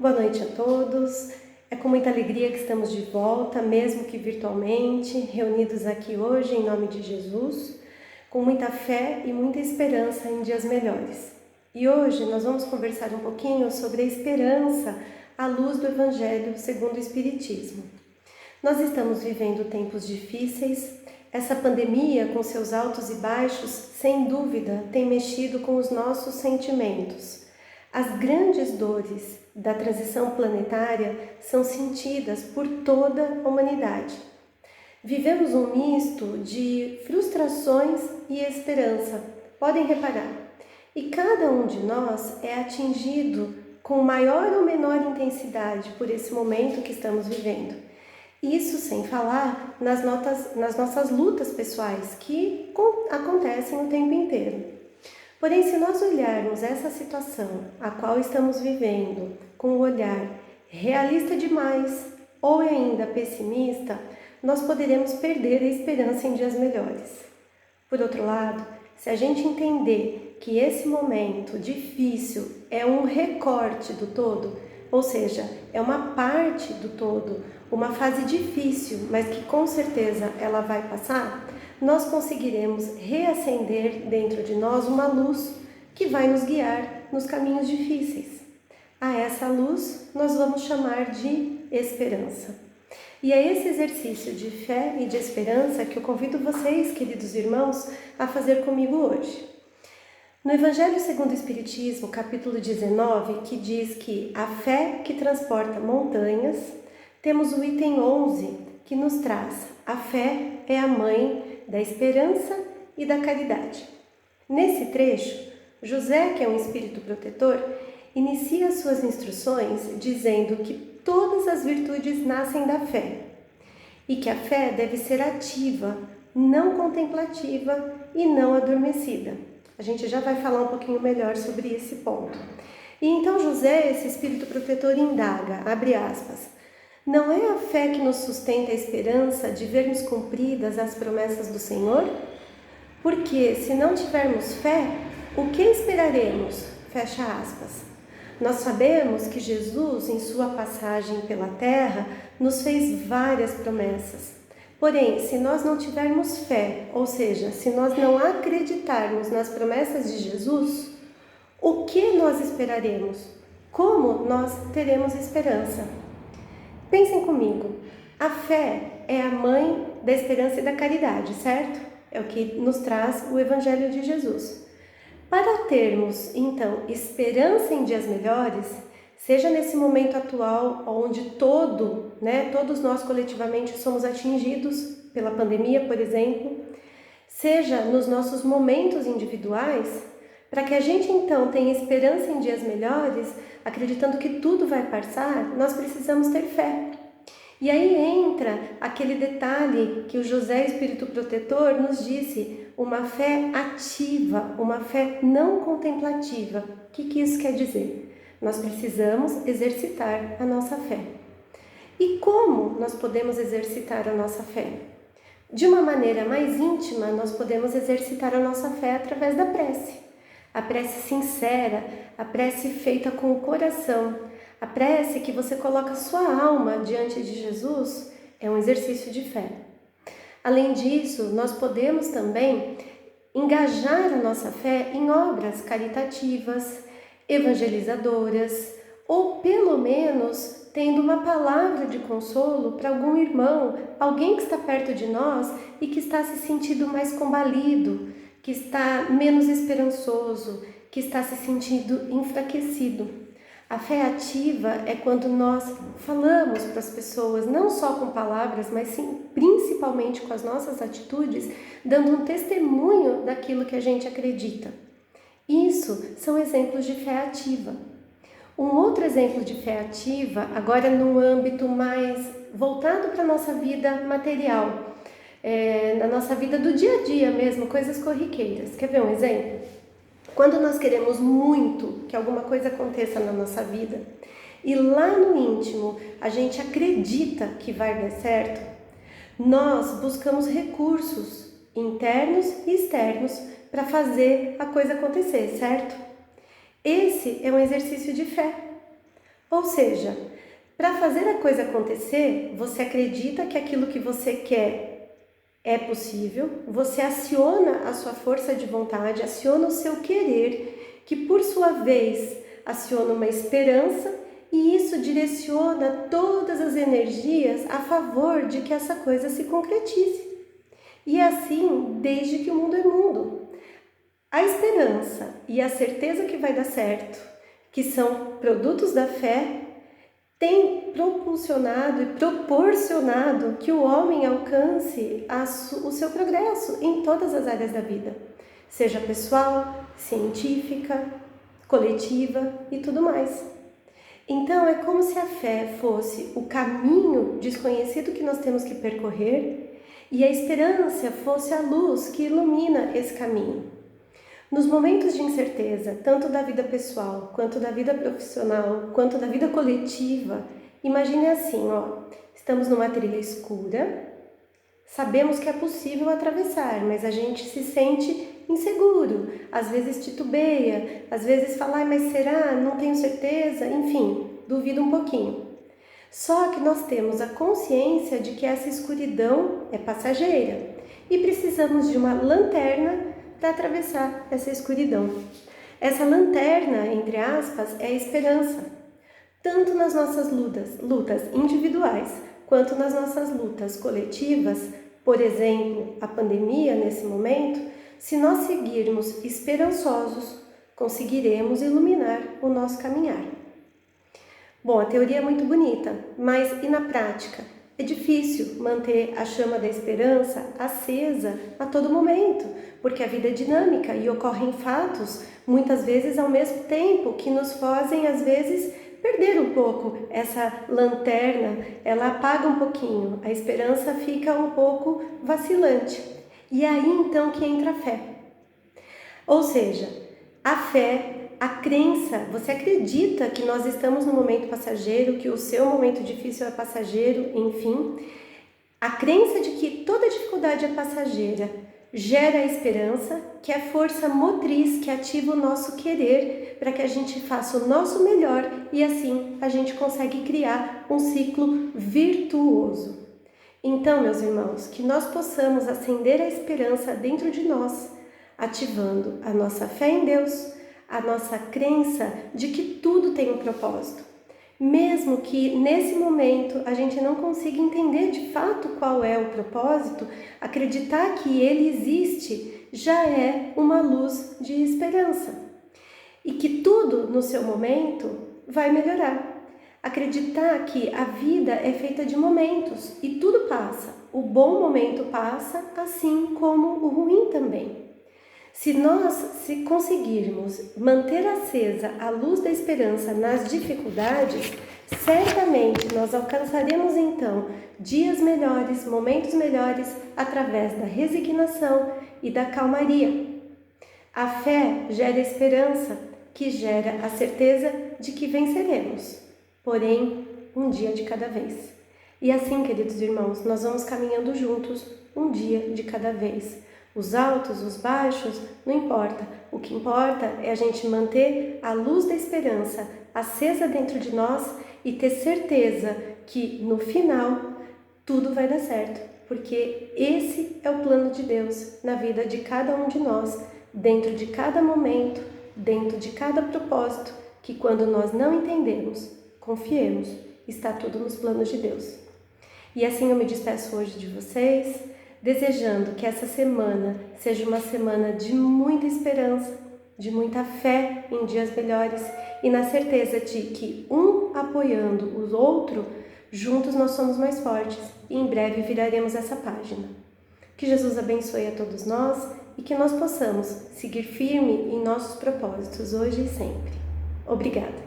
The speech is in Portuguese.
Boa noite a todos. É com muita alegria que estamos de volta, mesmo que virtualmente, reunidos aqui hoje em nome de Jesus, com muita fé e muita esperança em dias melhores. E hoje nós vamos conversar um pouquinho sobre a esperança à luz do Evangelho segundo o Espiritismo. Nós estamos vivendo tempos difíceis. Essa pandemia, com seus altos e baixos, sem dúvida, tem mexido com os nossos sentimentos. As grandes dores da transição planetária são sentidas por toda a humanidade. Vivemos um misto de frustrações e esperança, podem reparar. E cada um de nós é atingido com maior ou menor intensidade por esse momento que estamos vivendo. Isso sem falar nas nossas lutas pessoais, que acontecem o tempo inteiro. Porém, se nós olharmos essa situação a qual estamos vivendo com um olhar realista demais ou ainda pessimista, nós poderemos perder a esperança em dias melhores. Por outro lado, se a gente entender que esse momento difícil é um recorte do todo, ou seja, é uma parte do todo, uma fase difícil, mas que com certeza ela vai passar, nós conseguiremos reacender dentro de nós uma luz que vai nos guiar nos caminhos difíceis. A essa luz nós vamos chamar de esperança. E é esse exercício de fé e de esperança que eu convido vocês, queridos irmãos, a fazer comigo hoje. No Evangelho segundo o Espiritismo, capítulo 19, que diz que a fé que transporta montanhas, temos o item 11, que nos traz: a fé é a mãe da esperança e da caridade. Nesse trecho, José, que é um espírito protetor, inicia suas instruções dizendo que todas as virtudes nascem da fé e que a fé deve ser ativa, não contemplativa e não adormecida. A gente já vai falar um pouquinho melhor sobre esse ponto. E então José, esse espírito protetor, indaga, abre aspas, não é a fé que nos sustenta a esperança de vermos cumpridas as promessas do Senhor? Porque se não tivermos fé, o que esperaremos? Fecha aspas. Nós sabemos que Jesus, em sua passagem pela terra, nos fez várias promessas. Porém, se nós não tivermos fé, ou seja, se nós não acreditarmos nas promessas de Jesus, o que nós esperaremos? Como nós teremos esperança? Pensem comigo, a fé é a mãe da esperança e da caridade, certo? É o que nos traz o Evangelho de Jesus. Para termos, então, esperança em dias melhores, seja nesse momento atual, onde todos nós coletivamente somos atingidos pela pandemia, por exemplo, seja nos nossos momentos individuais, para que a gente então tenha esperança em dias melhores, acreditando que tudo vai passar, nós precisamos ter fé. E aí entra aquele detalhe que o José, Espírito Protetor, nos disse, uma fé ativa, uma fé não contemplativa. O que isso quer dizer? Nós precisamos exercitar a nossa fé. E como nós podemos exercitar a nossa fé? De uma maneira mais íntima, nós podemos exercitar a nossa fé através da prece. A prece sincera, a prece feita com o coração, a prece que você coloca sua alma diante de Jesus é um exercício de fé. Além disso, nós podemos também engajar a nossa fé em obras caritativas, evangelizadoras, ou pelo menos tendo uma palavra de consolo para algum irmão, alguém que está perto de nós e que está se sentindo mais combalido, que está menos esperançoso, que está se sentindo enfraquecido. A fé ativa é quando nós falamos para as pessoas, não só com palavras, mas sim, principalmente com as nossas atitudes, dando um testemunho daquilo que a gente acredita. Isso são exemplos de fé ativa. Um outro exemplo de fé ativa, agora num âmbito mais voltado para a nossa vida material, na nossa vida do dia a dia mesmo, coisas corriqueiras. Quer ver um exemplo? Quando nós queremos muito que alguma coisa aconteça na nossa vida e lá no íntimo a gente acredita que vai dar certo, nós buscamos recursos internos e externos para fazer a coisa acontecer, certo? Esse é um exercício de fé. Ou seja, para fazer a coisa acontecer, você acredita que aquilo que você quer é possível, você aciona a sua força de vontade, aciona o seu querer, que por sua vez aciona uma esperança, e isso direciona todas as energias a favor de que essa coisa se concretize. E é assim desde que o mundo é mundo. A esperança e a certeza que vai dar certo, que são produtos da fé, tem propulsionado e proporcionado que o homem alcance o seu progresso em todas as áreas da vida, seja pessoal, científica, coletiva e tudo mais. Então é como se a fé fosse o caminho desconhecido que nós temos que percorrer e a esperança fosse a luz que ilumina esse caminho. Nos momentos de incerteza, tanto da vida pessoal, quanto da vida profissional, quanto da vida coletiva, imagine assim, estamos numa trilha escura, sabemos que é possível atravessar, mas a gente se sente inseguro, às vezes titubeia, às vezes fala, mas será? Não tenho certeza, enfim, duvida um pouquinho. Só que nós temos a consciência de que essa escuridão é passageira e precisamos de uma lanterna para atravessar essa escuridão. Essa lanterna, entre aspas, é a esperança. Tanto nas nossas lutas individuais, quanto nas nossas lutas coletivas, por exemplo, a pandemia nesse momento, se nós seguirmos esperançosos, conseguiremos iluminar o nosso caminhar. Bom, a teoria é muito bonita, mas e na prática? É difícil manter a chama da esperança acesa a todo momento, porque a vida é dinâmica e ocorrem fatos, muitas vezes ao mesmo tempo, que nos fazem, às vezes, perder um pouco essa lanterna, ela apaga um pouquinho, a esperança fica um pouco vacilante. E aí então que entra a fé. Ou seja, a fé, a crença, você acredita que nós estamos num momento passageiro, que o seu momento difícil é passageiro, enfim. A crença de que toda dificuldade é passageira gera a esperança, que é a força motriz que ativa o nosso querer para que a gente faça o nosso melhor e assim a gente consegue criar um ciclo virtuoso. Então, meus irmãos, que nós possamos acender a esperança dentro de nós, ativando a nossa fé em Deus, a nossa crença de que tudo tem um propósito. Mesmo que nesse momento a gente não consiga entender de fato qual é o propósito, acreditar que ele existe já é uma luz de esperança. E que tudo no seu momento vai melhorar. Acreditar que a vida é feita de momentos e tudo passa. O bom momento passa, assim como o ruim também. Se nós conseguirmos manter acesa a luz da esperança nas dificuldades, certamente nós alcançaremos então dias melhores, momentos melhores através da resignação e da calmaria. A fé gera esperança, que gera a certeza de que venceremos, porém um dia de cada vez. E assim, queridos irmãos, nós vamos caminhando juntos, um dia de cada vez. Os altos, os baixos, não importa. O que importa é a gente manter a luz da esperança acesa dentro de nós e ter certeza que no final tudo vai dar certo, porque esse é o plano de Deus na vida de cada um de nós, dentro de cada momento, dentro de cada propósito, que quando nós não entendemos, confiemos, está tudo nos planos de Deus. E assim eu me despeço hoje de vocês, desejando que essa semana seja uma semana de muita esperança, de muita fé em dias melhores e na certeza de que um apoiando o outro, juntos nós somos mais fortes e em breve viraremos essa página. Que Jesus abençoe a todos nós e que nós possamos seguir firme em nossos propósitos hoje e sempre. Obrigada.